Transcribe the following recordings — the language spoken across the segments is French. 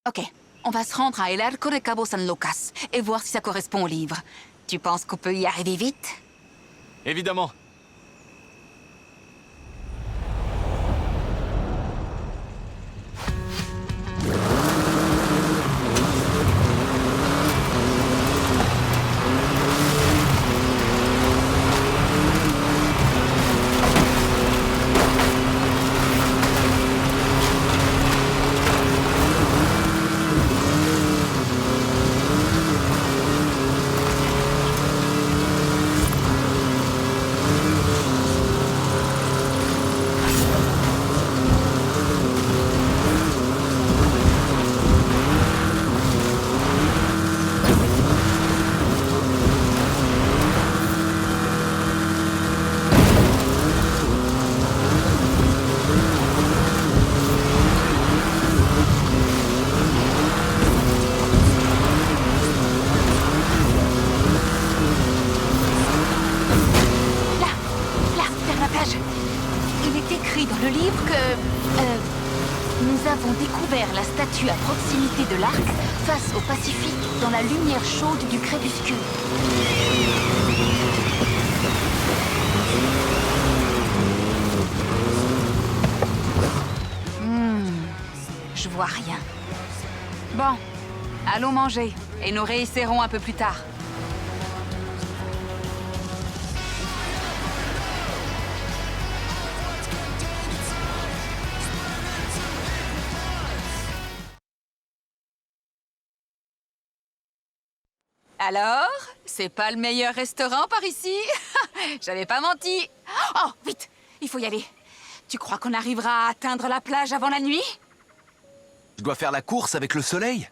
Ok, on va se rendre à El Arco de Cabo San Lucas et voir si ça correspond au livre. Tu penses qu'on peut y arriver vite? Évidemment. Là, vers la plage. Il est écrit dans le livre que... nous avons découvert la statue à proximité de l'arc, face au Pacifique, dans la lumière chaude du crépuscule. Je vois rien. Bon, allons manger, et nous réessaierons un peu plus tard. Alors, c'est pas le meilleur restaurant par ici? J'avais pas menti. Oh, vite, il faut y aller. Tu crois qu'on arrivera à atteindre la plage avant la nuit? Je dois faire la course avec le soleil?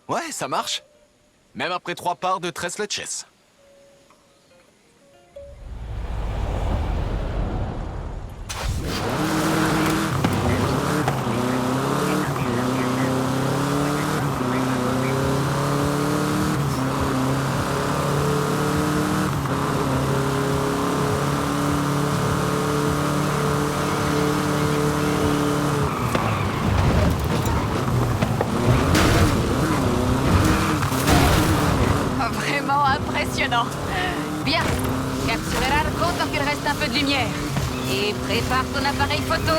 Ouais, ça marche. Même après 3 parts de tres leches. Vraiment impressionnant. Bien, capture El Arco tant qu'il reste un peu de lumière. Et prépare ton appareil photo.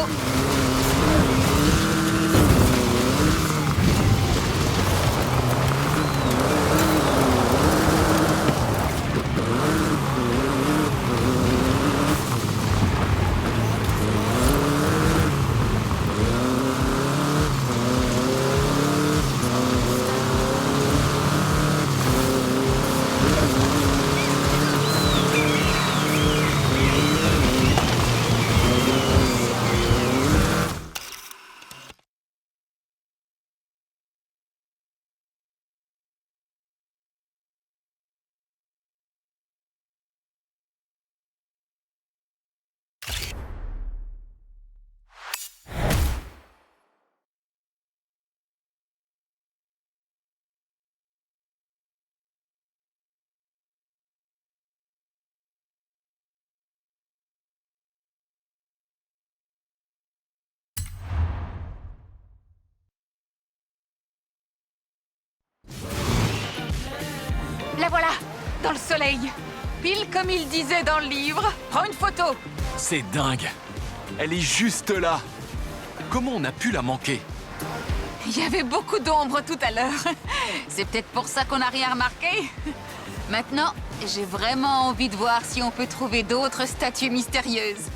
La voilà, dans le soleil. Pile comme il disait dans le livre. Prends une photo. C'est dingue. Elle est juste là. Comment on a pu la manquer? Il y avait beaucoup d'ombre tout à l'heure. C'est peut-être pour ça qu'on n'a rien remarqué. Maintenant, j'ai vraiment envie de voir si on peut trouver d'autres statues mystérieuses.